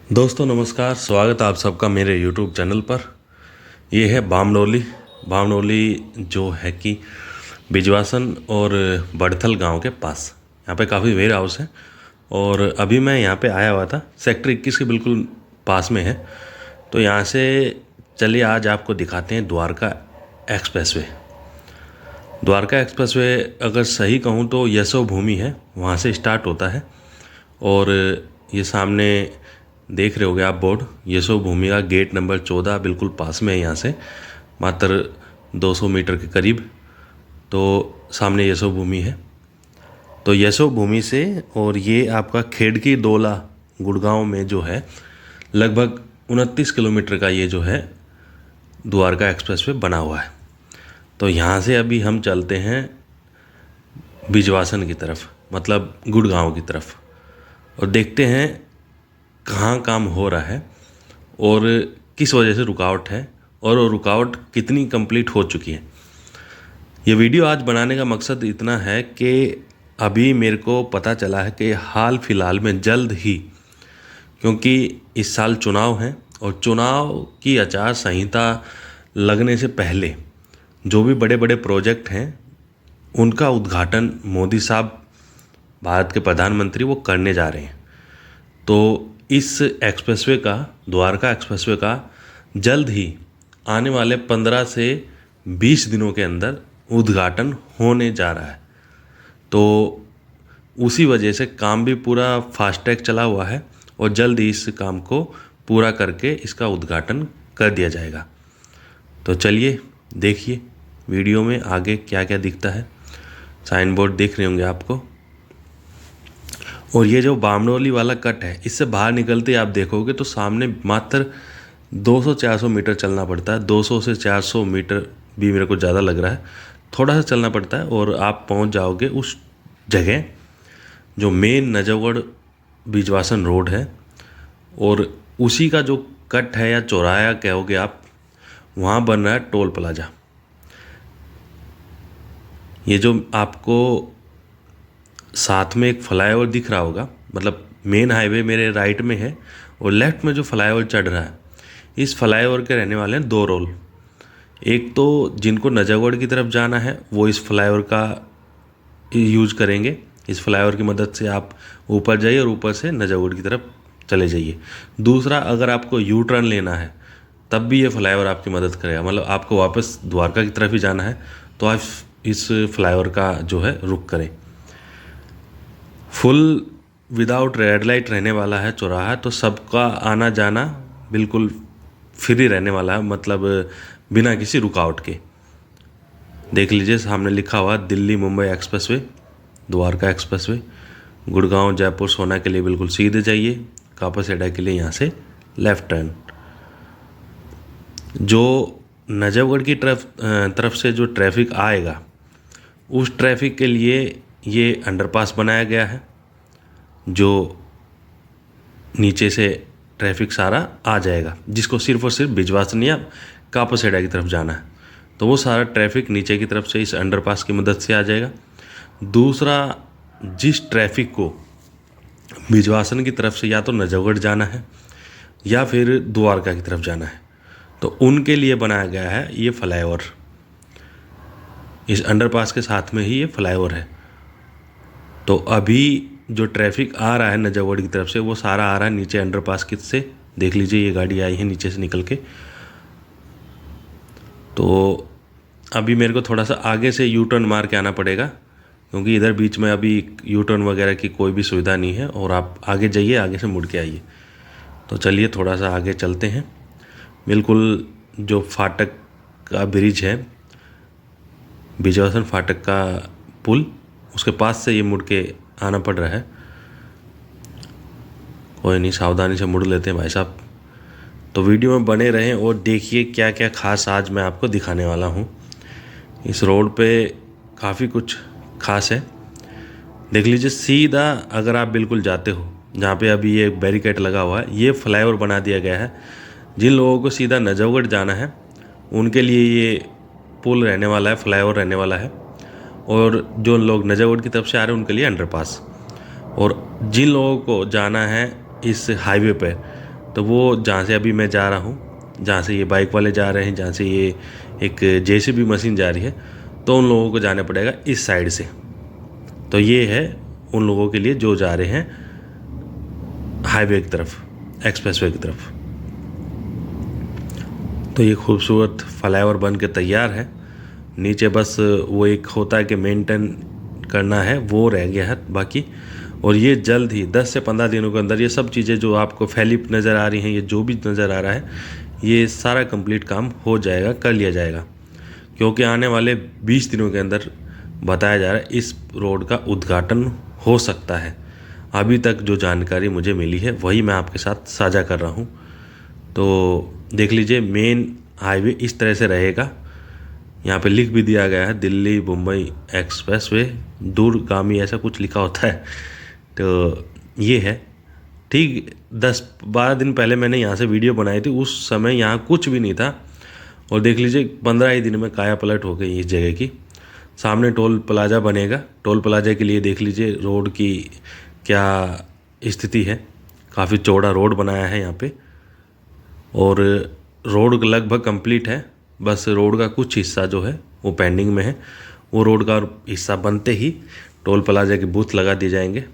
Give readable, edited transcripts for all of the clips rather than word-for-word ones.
दोस्तों नमस्कार, स्वागत है आप सबका मेरे YouTube चैनल पर। ये है बामनोली जो है कि बिजवासन और बड़थल गांव के पास। यहाँ पे काफ़ी वेयर हाउस है और अभी मैं यहाँ पे आया हुआ था। सेक्टर 21 के बिल्कुल पास में है। तो यहाँ से चलिए आज आपको दिखाते हैं द्वारका एक्सप्रेसवे। द्वारका एक्सप्रेसवे अगर सही कहूँ तो यशो भूमि है, वहाँ से स्टार्ट होता है। और ये सामने देख रहे होगे आप बोर्ड, यशो भूमि का गेट नंबर 14 बिल्कुल पास में है। यहाँ से मात्र 200 मीटर के करीब तो सामने यशो भूमि है। तो यशो भूमि से और ये आपका खेड़की डोला गुड़गांव में जो है लगभग 29 किलोमीटर का ये जो है द्वारका एक्सप्रेसवे बना हुआ है। तो यहाँ से अभी हम चलते हैं बिजवासन की तरफ, मतलब गुड़गांव की तरफ, और देखते हैं कहाँ काम हो रहा है और किस वजह से रुकावट है और वो रुकावट कितनी कंप्लीट हो चुकी है। ये वीडियो आज बनाने का मकसद इतना है कि अभी मेरे को पता चला है कि हाल फिलहाल में जल्द ही, क्योंकि इस साल चुनाव हैं और चुनाव की आचार संहिता लगने से पहले जो भी बड़े बड़े प्रोजेक्ट हैं उनका उद्घाटन मोदी साहब, भारत के प्रधानमंत्री, वो करने जा रहे हैं। तो इस एक्सप्रेसवे का, द्वारका एक्सप्रेसवे का जल्द ही आने वाले 15 से 20 दिनों के अंदर उद्घाटन होने जा रहा है। तो उसी वजह से काम भी पूरा फास्ट ट्रैक चला हुआ है और जल्द ही इस काम को पूरा करके इसका उद्घाटन कर दिया जाएगा। तो चलिए देखिए वीडियो में आगे क्या क्या दिखता है। साइन बोर्ड देख रहे होंगे आपको। और ये जो बामनोली वाला कट है, इससे बाहर निकलते आप देखोगे तो सामने मात्र 200-400 मीटर चलना पड़ता है। 200 से 400 मीटर भी मेरे को ज़्यादा लग रहा है, थोड़ा सा चलना पड़ता है और आप पहुंच जाओगे उस जगह जो मेन नजफगढ़ बिजवासन रोड है। और उसी का जो कट है या चौराहा कहोगे आप, वहाँ बन रहा है टोल प्लाजा। ये जो आपको साथ में एक फ्लाईओवर दिख रहा होगा, मतलब मेन हाईवे मेरे राइट में है और लेफ्ट में जो फ्लाईओवर चढ़ रहा है, इस फ्लाईओवर के रहने वाले हैं 2 रोल। एक तो जिनको नजफगढ़ की तरफ जाना है वो इस फ्लाईओवर का यूज करेंगे। इस फ्लाईओवर की मदद से आप ऊपर जाइए और ऊपर से नजफगढ़ की तरफ चले जाइए। दूसरा, अगर आपको यू टर्न लेना है तब भी ये फ्लाईओवर आपकी मदद करेगा, मतलब आपको वापस द्वारका की तरफ ही जाना है तो आप इस फ्लाईओवर का जो है रुख करें। फुल विदाउट रेड लाइट रहने वाला है चौराहा, तो सबका आना जाना बिल्कुल फ्री रहने वाला है, मतलब बिना किसी रुकावट के। देख लीजिए सामने लिखा हुआ दिल्ली मुंबई एक्सप्रेसवे, द्वारका एक्सप्रेसवे। गुड़गांव जयपुर सोना के लिए बिल्कुल सीधे जाइए, कापासेडा के लिए यहाँ से लेफ़्ट टर्न। जो नजफगढ़ की तरफ से जो ट्रैफिक आएगा उस ट्रैफिक के लिए ये अंडरपास बनाया गया है, जो नीचे से ट्रैफिक सारा आ जाएगा, जिसको सिर्फ और सिर्फ बिजवासन या कापासेडा की तरफ जाना है तो वो सारा ट्रैफिक नीचे की तरफ से इस अंडरपास की मदद से आ जाएगा। दूसरा, जिस ट्रैफिक को बिजवासन की तरफ से या तो नजफगढ़ जाना है या फिर द्वारका की तरफ जाना है, तो उनके लिए बनाया गया है ये फ्लाईओवर। इस अंडरपास के साथ में ही ये फ्लाईओवर है। तो अभी जो ट्रैफिक आ रहा है नजफगढ़ की तरफ से वो सारा आ रहा है नीचे अंडरपास की से। देख लीजिए ये गाड़ी आई है नीचे से निकल के। तो अभी मेरे को थोड़ा सा आगे से यू टर्न मार के आना पड़ेगा, क्योंकि इधर बीच में अभी यू टर्न वगैरह की कोई भी सुविधा नहीं है और आप आगे जाइए, आगे से मुड़ के आइए। तो चलिए थोड़ा सा आगे चलते हैं। बिल्कुल जो फाटक का ब्रिज है, बिजवासन फाटक का पुल, उसके पास से ये मुड़ के आना पड़ रहा है। कोई नहीं, सावधानी से मुड़ लेते हैं भाई साहब। तो वीडियो में बने रहें और देखिए क्या क्या खास आज मैं आपको दिखाने वाला हूँ। इस रोड पे काफ़ी कुछ खास है। देख लीजिए सीधा अगर आप बिल्कुल जाते हो, जहाँ पे अभी ये बैरिकेड लगा हुआ है, ये फ्लाईओवर बना दिया गया है। जिन लोगों को सीधा नजफगढ़ जाना है उनके लिए ये पुल रहने वाला है, फ्लाईओवर रहने वाला है। और जो लोग नजफगढ़ की तरफ से आ रहे हैं उनके लिए अंडरपास। और जिन लोगों को जाना है इस हाईवे पे तो वो जहाँ से अभी मैं जा रहा हूँ, जहाँ से ये बाइक वाले जा रहे हैं, जहाँ से ये एक जेसीबी मशीन जा रही है, तो उन लोगों को जाना पड़ेगा इस साइड से। तो ये है उन लोगों के लिए जो जा रहे हैं हाईवे की तरफ, एक्सप्रेसवे की तरफ। तो ये खूबसूरत फ्लाईओवर बन के तैयार है। नीचे बस वो एक होता है कि मेंटेन करना है, वो रह गया है बाकी। और ये जल्द ही 10 से 15 दिनों के अंदर ये सब चीज़ें जो आपको फैली नज़र आ रही हैं, ये जो भी नज़र आ रहा है, ये सारा कंप्लीट काम हो जाएगा, कर लिया जाएगा। क्योंकि आने वाले 20 दिनों के अंदर बताया जा रहा है इस रोड का उद्घाटन हो सकता है। अभी तक जो जानकारी मुझे मिली है वही मैं आपके साथ साझा कर रहा हूँ। तो देख लीजिए, मेन हाईवे इस तरह से रहेगा। यहाँ पे लिख भी दिया गया है दिल्ली मुंबई एक्सप्रेसवे दूरगामी, ऐसा कुछ लिखा होता है। तो ये है। ठीक 10-12 दिन पहले मैंने यहाँ से वीडियो बनाई थी, उस समय यहाँ कुछ भी नहीं था। और देख लीजिए 15 ही दिन में काया पलट हो गई इस जगह की। सामने टोल प्लाजा बनेगा। टोल प्लाजा के लिए देख लीजिए रोड की क्या स्थिति है। काफ़ी चौड़ा रोड बनाया है यहाँ पे, और रोड लगभग कंप्लीट है। बस रोड का कुछ हिस्सा जो है वो पेंडिंग में है। वो रोड का हिस्सा बनते ही टोल प्लाजा के बूथ लगा दिए जाएंगे।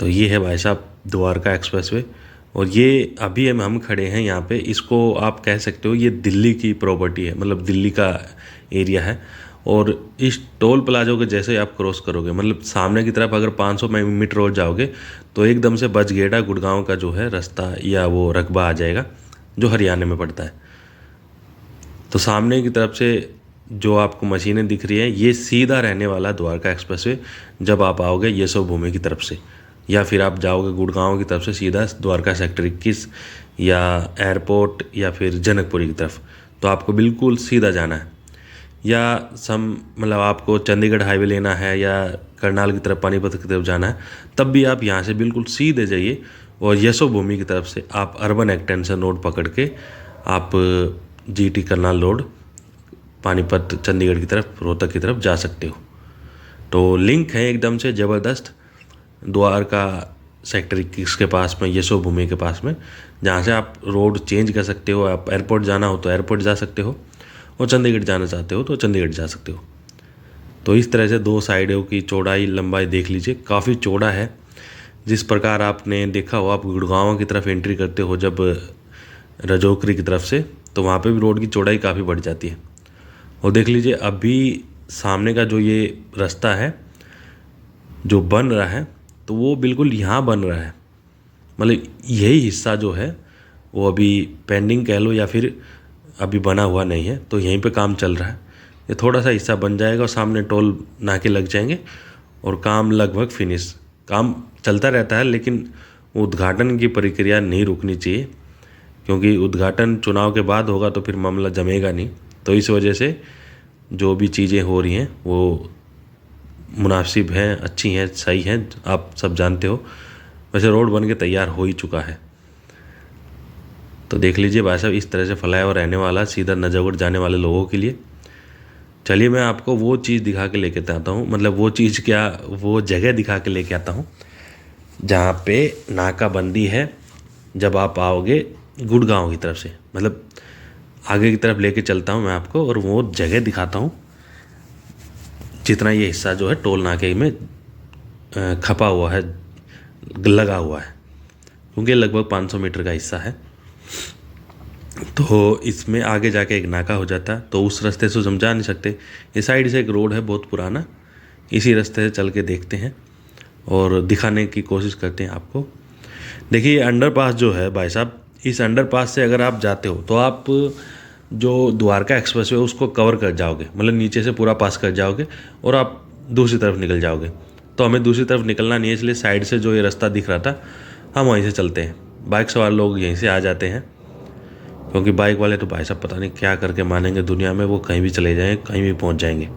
तो ये है भाई साहब द्वारका एक्सप्रेसवे। और ये अभी हम खड़े हैं यहाँ पे, इसको आप कह सकते हो ये दिल्ली की प्रॉपर्टी है, मतलब दिल्ली का एरिया है। और इस टोल प्लाजो के जैसे आप क्रॉस करोगे, मतलब सामने की तरफ अगर 500 मीटर और जाओगे तो एकदम से बचगेड़ा गुड़गांव का जो है रास्ता या वो रकबा आ जाएगा, जो हरियाणा में पड़ता है। तो सामने की तरफ से जो आपको मशीनें दिख रही हैं, ये सीधा रहने वाला द्वारका एक्सप्रेसवे जब आप आओगे यशो भूमि की तरफ से, या फिर आप जाओगे गुड़गांव की तरफ से सीधा द्वारका सेक्टर 21 या एयरपोर्ट या फिर जनकपुरी की तरफ, तो आपको बिल्कुल सीधा जाना है। या मतलब आपको चंडीगढ़ हाईवे लेना है या करनाल की तरफ, पानीपत की तरफ जाना है, तब भी आप यहाँ से बिल्कुल सीधे जाइए और यशो भूमि की तरफ से आप अर्बन एक्सटेंशन रोड पकड़ के आप जीटी करनाल रोड, पानीपत, चंडीगढ़ की तरफ, रोहतक की तरफ जा सकते हो। तो लिंक है एकदम से ज़बरदस्त द्वारका सेक्टर 21 के पास में, यशो भूमि के पास में, जहाँ से आप रोड चेंज कर सकते हो। आप एयरपोर्ट जाना हो तो एयरपोर्ट जा सकते हो, और चंडीगढ़ जाना चाहते हो तो चंडीगढ़ जा सकते हो। तो इस तरह से दो साइडों की चौड़ाई लंबाई देख लीजिए, काफ़ी चौड़ा है। जिस प्रकार आपने देखा हो, आप गुड़गांव की तरफ एंट्री करते हो जब रजौकरी की तरफ से, तो वहाँ पे भी रोड की चौड़ाई काफ़ी बढ़ जाती है। और देख लीजिए अभी सामने का जो ये रास्ता है जो बन रहा है, तो वो बिल्कुल यहाँ बन रहा है। मतलब यही हिस्सा जो है वो अभी पेंडिंग कह लो या फिर अभी बना हुआ नहीं है, तो यहीं पे काम चल रहा है। ये थोड़ा सा हिस्सा बन जाएगा और सामने टोल नाके लग जाएंगे और काम लगभग फिनिश। काम चलता रहता है, लेकिन उद्घाटन की प्रक्रिया नहीं रुकनी चाहिए, क्योंकि उद्घाटन चुनाव के बाद होगा तो फिर मामला जमेगा नहीं। तो इस वजह से जो भी चीज़ें हो रही हैं वो मुनासिब हैं, अच्छी हैं, सही हैं, आप सब जानते हो। वैसे रोड बन के तैयार हो ही चुका है। तो देख लीजिए भाई साहब, इस तरह से फ्लाईओवर रहने वाला सीधा नजफगढ़ जाने वाले लोगों के लिए। चलिए मैं आपको वो चीज़ दिखा के लेके आता हूँ, मतलब वो चीज़ क्या, वो जगह दिखा के लेके आता हूँ जहाँ पे नाकाबंदी है जब आप आओगे गुड़गांव की तरफ से। मतलब आगे की तरफ लेके चलता हूँ मैं आपको और वो जगह दिखाता हूँ, जितना ये हिस्सा जो है टोल नाके में खपा हुआ है, लगा हुआ है, क्योंकि लगभग 500 मीटर का हिस्सा है। तो इसमें आगे जाके एक नाका हो जाता है, तो उस रास्ते से हम जा नहीं सकते। इस साइड से एक रोड है बहुत पुराना, इसी रास्ते से चल के देखते हैं और दिखाने की कोशिश करते हैं आपको। देखिए अंडरपास जो है भाई साहब, इस अंडरपास से अगर आप जाते हो तो आप जो द्वारका एक्सप्रेस है उसको कवर कर जाओगे, मतलब नीचे से पूरा पास कर जाओगे और आप दूसरी तरफ निकल जाओगे। तो हमें दूसरी तरफ निकलना नहीं है, इसलिए साइड से जो ये रास्ता दिख रहा था हम वहीं से चलते हैं। बाइक सवार लोग यहीं से आ जाते हैं, क्योंकि बाइक वाले तो भाई साहब पता नहीं क्या करके मानेंगे दुनिया में, वो कहीं भी चले जाएँ, कहीं भी पहुँच जाएंगे।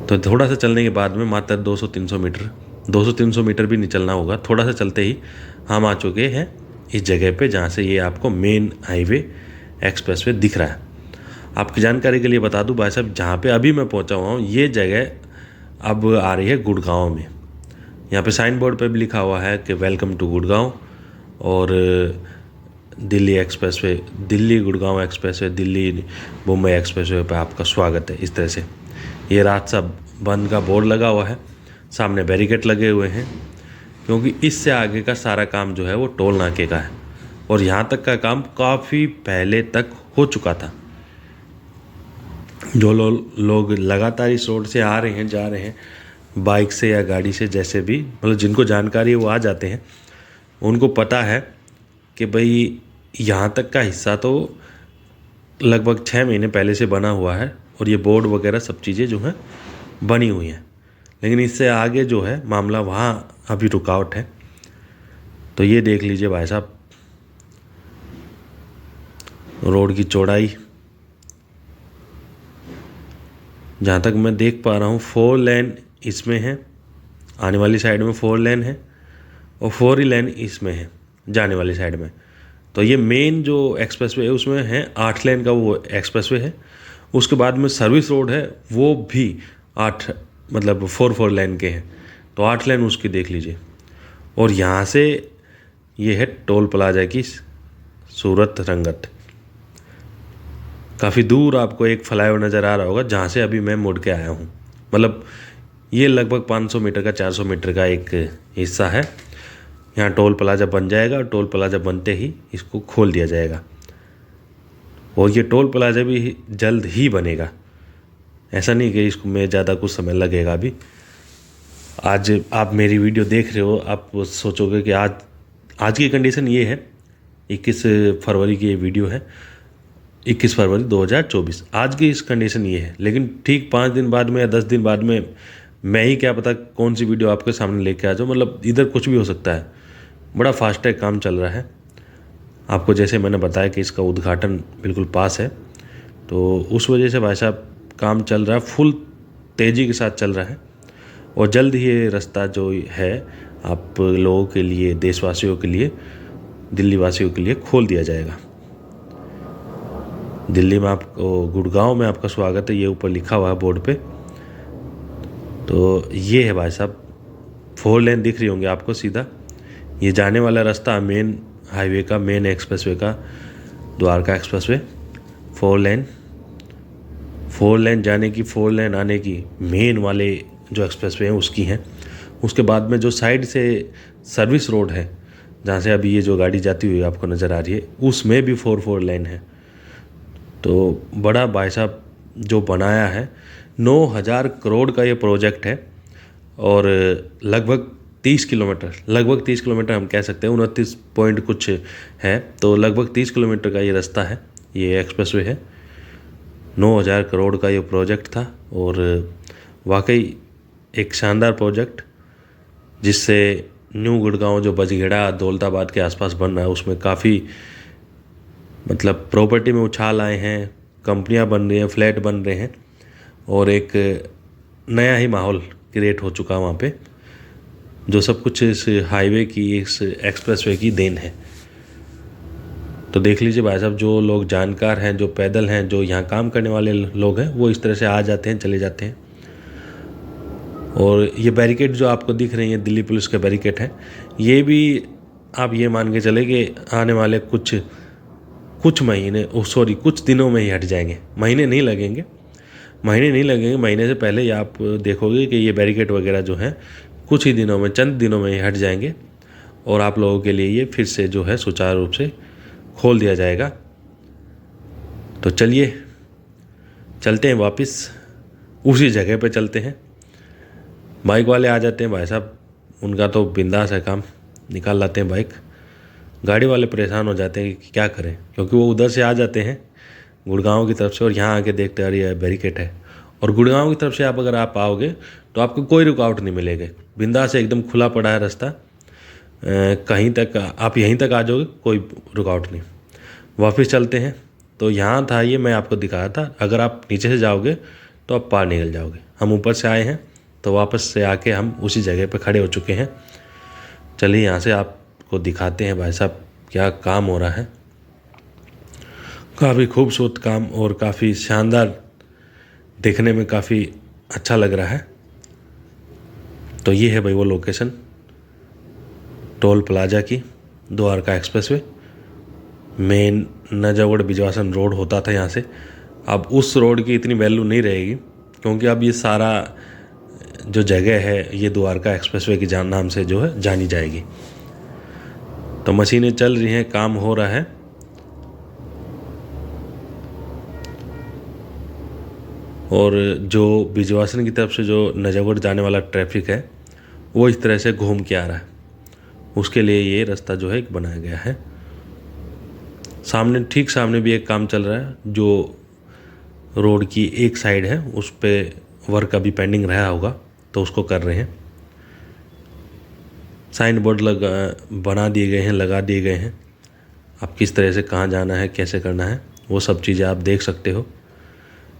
तो थोड़ा सा चलने के बाद में मात्र 200-300 मीटर, 200-300 मीटर भी नहीं चलना होगा, थोड़ा सा चलते ही हम आ चुके हैं इस जगह पे जहाँ से ये आपको मेन हाईवे एक्सप्रेसवे दिख रहा है। आपकी जानकारी के लिए बता दूं भाई साहब, जहाँ पे अभी मैं पहुँचा हुआ हूँ ये जगह अब आ रही है गुड़गांव में। यहाँ पे साइन बोर्ड पे भी लिखा हुआ है कि वेलकम टू गुड़गांव, और Delhi expressway, Delhi Gurgaon expressway, Delhi Mumbai expressway पे आपका स्वागत है। इस तरह से ये रास्ता बंद का बोर्ड लगा हुआ है, सामने बैरिकेड लगे हुए हैं, क्योंकि इससे आगे का सारा काम जो है वो टोल नाके का है, और यहाँ तक का काम काफ़ी पहले तक हो चुका था। जो लोग लगातार इस रोड से आ रहे हैं, जा रहे हैं, बाइक से या गाड़ी से, जैसे भी, मतलब जिनको जानकारी है वो आ जाते हैं, उनको पता है कि भाई यहाँ तक का हिस्सा तो लगभग 6 महीने पहले से बना हुआ है, और ये बोर्ड वगैरह सब चीज़ें जो हैं बनी हुई हैं, लेकिन इससे आगे जो है मामला वहाँ अभी रुकावट है। तो ये देख लीजिए भाई साहब, रोड की चौड़ाई जहाँ तक मैं देख पा रहा हूँ 4 लेन इसमें है, आने वाली साइड में 4 लेन है, और 4 ही लेन इसमें है जाने वाली साइड में। तो ये मेन जो एक्सप्रेसवे है उसमें है 8 लेन का वो एक्सप्रेसवे है। उसके बाद में सर्विस रोड है, वो भी 8 मतलब 4 लेन के हैं, तो 8 लेन उसकी देख लीजिए। और यहाँ से ये है टोल प्लाजा की सूरत रंगत। काफ़ी दूर आपको एक फ्लाईओवर नज़र आ रहा होगा, जहाँ से अभी मैं मुड़ के आया हूँ। मतलब ये लगभग 500 मीटर का 400 मीटर का एक हिस्सा है। यहाँ टोल प्लाजा बन जाएगा, और टोल प्लाजा बनते ही इसको खोल दिया जाएगा, और ये टोल प्लाजा भी जल्द ही बनेगा। ऐसा नहीं कि इसको में ज़्यादा कुछ समय लगेगा। अभी आज आप मेरी वीडियो देख रहे हो, आप सोचोगे कि आज की कंडीशन ये है, 21 फरवरी की ये वीडियो है, 21 फरवरी 2024, आज की इस कंडीशन ये है। लेकिन ठीक 5 दिन बाद में या 10 दिन बाद में मैं ही क्या पता कौन सी वीडियो आपके सामने लेके आ जाऊँ। मतलब इधर कुछ भी हो सकता है। बड़ा फास्टैग काम चल रहा है। आपको जैसे मैंने बताया कि इसका उद्घाटन बिल्कुल पास है, तो उस वजह से भाई साहब काम चल रहा है, फुल तेज़ी के साथ चल रहा है, और जल्द ही ये रास्ता जो है आप लोगों के लिए, देशवासियों के लिए, दिल्ली वासियों के लिए खोल दिया जाएगा। दिल्ली में आपको, गुड़गांव में आपका स्वागत है, ये ऊपर लिखा हुआ है बोर्ड पे। तो ये है भाई साहब, 4 लेन दिख रही होंगे आपको सीधा। ये जाने वाला रास्ता मेन हाईवे का, मेन एक्सप्रेसवे का, द्वारका एक्सप्रेसवे। 4 लेन जाने की, 4 लेन आने की, मेन वाले जो एक्सप्रेसवे हैं उसकी हैं। उसके बाद में जो साइड से सर्विस रोड है, जहाँ से अभी ये जो गाड़ी जाती हुई आपको नज़र आ रही है, उसमें भी 4 लेन है। तो बड़ा भाई साहब जो बनाया है, 9,000 करोड़ का ये प्रोजेक्ट है, और लगभग 30 किलोमीटर हम कह सकते हैं, 29 पॉइंट कुछ है, तो लगभग 30 किलोमीटर का ये रास्ता है, ये एक्सप्रेसवे है। 9,000 करोड़ का ये प्रोजेक्ट था, और वाकई एक शानदार प्रोजेक्ट, जिससे न्यू गुड़गांव जो बजगेड़ा दौलताबाद के आसपास बन रहा है, उसमें काफ़ी मतलब प्रॉपर्टी में उछाल आए हैं, कंपनियां बन रही हैं, फ्लैट बन रहे हैं, और एक नया ही माहौल क्रिएट हो चुका वहाँ पे, जो सब कुछ इस हाईवे की, इस एक्सप्रेसवे की देन है। तो देख लीजिए भाई साहब, जो लोग जानकार हैं, जो पैदल हैं, जो यहाँ काम करने वाले लोग हैं, वो इस तरह से आ जाते हैं, चले जाते हैं। और ये बैरिकेड जो आपको दिख रही हैं, दिल्ली पुलिस के बैरिकेड हैं, ये भी आप ये मान के चले कि आने वाले कुछ दिनों में ही हट जाएंगे। महीने नहीं लगेंगे, महीने से पहले ही आप देखोगे कि ये बैरिकेड वगैरह जो हैं कुछ ही दिनों में, चंद दिनों में ही हट जाएंगे, और आप लोगों के लिए ये फिर से जो है सुचारू रूप से खोल दिया जाएगा। तो चलिए चलते हैं, वापस उसी जगह पे चलते हैं। बाइक वाले आ जाते हैं भाई साहब, उनका तो बिंदास है काम, निकाल लाते हैं बाइक। गाड़ी वाले परेशान हो जाते हैं कि क्या करें, क्योंकि वो उधर से आ जाते हैं गुड़गांव की तरफ से, और यहाँ आके देखते हैं अरे ये बैरिकेड है। और गुड़गांव की तरफ से अगर आप आओगे तो आपको कोई रुकावट नहीं मिलेगी, बिंदास से एकदम खुला पड़ा है रास्ता, कहीं तक आप यहीं तक आ जाओगे, कोई रुकावट नहीं। वापस चलते हैं। तो यहाँ था ये, मैं आपको दिखाया था, अगर आप नीचे से जाओगे तो आप पार निकल जाओगे। हम ऊपर से आए हैं, तो वापस से आके हम उसी जगह पे खड़े हो चुके हैं। चलिए यहाँ से आपको दिखाते हैं भाई साहब क्या काम हो रहा है। काफ़ी खूबसूरत काम, और काफ़ी शानदार, देखने में काफ़ी अच्छा लग रहा है। तो ये है भाई वो लोकेशन टोल प्लाजा की, Dwarka expressway. Main Najafgarh Bijwasan road होता था यहाँ से। अब उस रोड की इतनी वैल्यू नहीं रहेगी, क्योंकि अब ये सारा जो जगह है ये द्वारका एक्सप्रेसवे के नाम से जो है जानी जाएगी। तो मशीनें चल रही हैं, काम हो रहा है। और जो बिजवासन की तरफ से जो नजागढ़ जाने वाला ट्रैफिक है वो इस तरह से घूम के आ रहा है, उसके लिए ये रास्ता जो है एक बनाया गया है। सामने, ठीक सामने भी एक काम चल रहा है, जो रोड की एक साइड है उस पे वर्क अभी पेंडिंग रहा होगा तो उसको कर रहे हैं। साइन बोर्ड बना दिए गए हैं, लगा दिए गए हैं। आप किस तरह से कहाँ जाना है, कैसे करना है, वो सब चीज़ें आप देख सकते हो।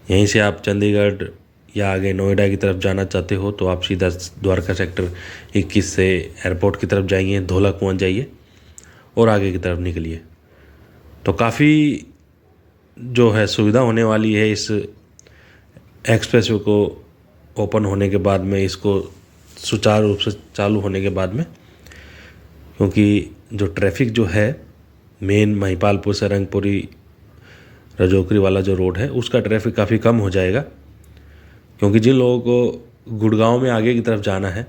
यहीं से आप चंडीगढ़ या आगे नोएडा की तरफ जाना चाहते हो तो आप सीधा द्वारका सेक्टर 21 से एयरपोर्ट की तरफ जाइए, धौला कुआं जाइए और आगे की तरफ निकलिए। तो काफ़ी जो है सुविधा होने वाली है इस एक्सप्रेसवे को ओपन होने के बाद में, इसको सुचारू रूप से चालू होने के बाद में, क्योंकि जो ट्रैफिक जो है मेन महिपालपुर से रंगपुरी रजौकरी वाला जो रोड है उसका ट्रैफिक काफ़ी कम हो जाएगा। क्योंकि जिन लोगों को गुड़गांव में आगे की तरफ जाना है,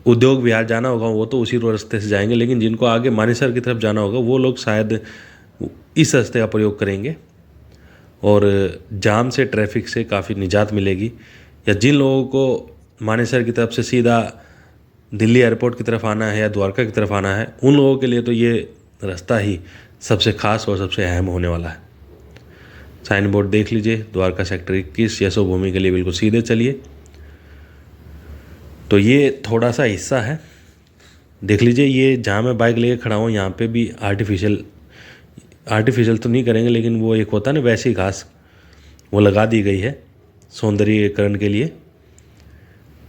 उद्योग विहार जाना होगा, वो तो उसी रास्ते से जाएंगे, लेकिन जिनको आगे मानेसर की तरफ जाना होगा वो लोग शायद इस रास्ते का प्रयोग करेंगे और जाम से, ट्रैफिक से काफ़ी निजात मिलेगी। या जिन लोगों को मानेसर की तरफ से सीधा दिल्ली एयरपोर्ट की तरफ आना है या द्वारका की तरफ आना है, उन लोगों के लिए तो ये रास्ता ही सबसे खास और सबसे अहम होने वाला है। साइन बोर्ड देख लीजिए, द्वारका सेक्टर 21 यशोभूमि के लिए बिल्कुल सीधे चलिए। तो ये थोड़ा सा हिस्सा है, देख लीजिए। ये जहाँ मैं बाइक लेके खड़ा हूँ यहाँ पे भी आर्टिफिशियल तो नहीं करेंगे, लेकिन वो एक होता है ना वैसी घास, वो लगा दी गई है सौंदर्यीकरण के लिए।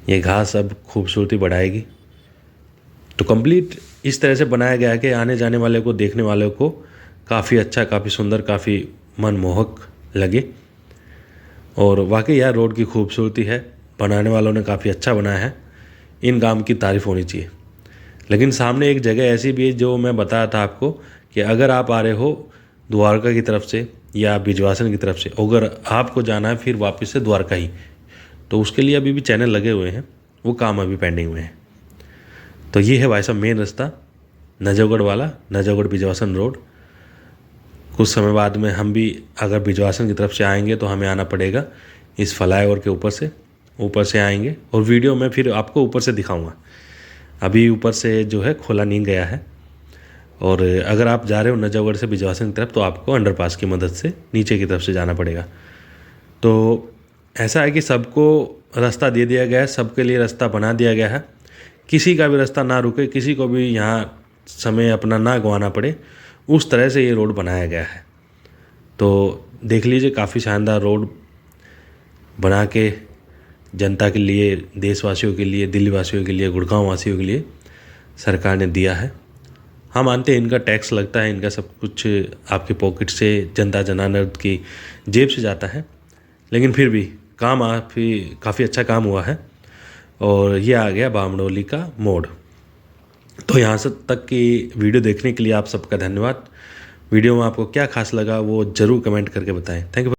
ये घास अब खूबसूरती बढ़ाएगी। तो कंप्लीट इस तरह से बनाया गया है कि आने जाने वाले को, देखने वाले को काफ़ी अच्छा, काफ़ी सुंदर, काफ़ी मनमोहक लगे। और वाकई यार रोड की खूबसूरती है, बनाने वालों ने काफ़ी अच्छा बनाया है, इन काम की तारीफ़ होनी चाहिए। लेकिन सामने एक जगह ऐसी भी है जो मैं बताया था आपको कि अगर आप आ रहे हो द्वारका की तरफ से या बिजवासन की तरफ से, अगर आपको जाना है फिर वापस से द्वारका ही, तो उसके लिए अभी भी चैनल लगे हुए हैं, वो काम अभी पेंडिंग में है। तो ये है भाई साहब मेन रास्ता नजागढ़ वाला, नजागढ़ बिजवासन रोड। कुछ समय बाद में हम भी अगर बिजवासन की तरफ से आएंगे तो हमें आना पड़ेगा इस फ्लाईओवर के ऊपर से आएंगे और वीडियो में फिर आपको ऊपर से दिखाऊंगा। अभी ऊपर से जो है खोला नहीं गया है। और अगर आप जा रहे हो नजागढ़ से बिजवासन की तरफ तो आपको अंडरपास की मदद से नीचे की तरफ से जाना पड़ेगा। तो ऐसा है कि सबको रास्ता दे दिया गया है, सबके लिए रास्ता बना दिया गया है, किसी का भी रास्ता ना रुके, किसी को भी यहाँ समय अपना ना गंवाना पड़े, उस तरह से ये रोड बनाया गया है। तो देख लीजिए, काफ़ी शानदार रोड बना के जनता के लिए, देशवासियों के लिए, दिल्ली वासियों के लिए, गुड़गांव वासियों के लिए सरकार ने दिया है। हम मानते हैं इनका टैक्स लगता है, इनका सब कुछ आपके पॉकेट से, जनता जनार्दन की जेब से जाता है, लेकिन फिर भी काम काफ़ी अच्छा काम हुआ है। और ये आ गया बामडोली का मोड़। तो यहाँ से तक की वीडियो देखने के लिए आप सबका धन्यवाद। वीडियो में आपको क्या खास लगा वो ज़रूर कमेंट करके बताएं। Thank you.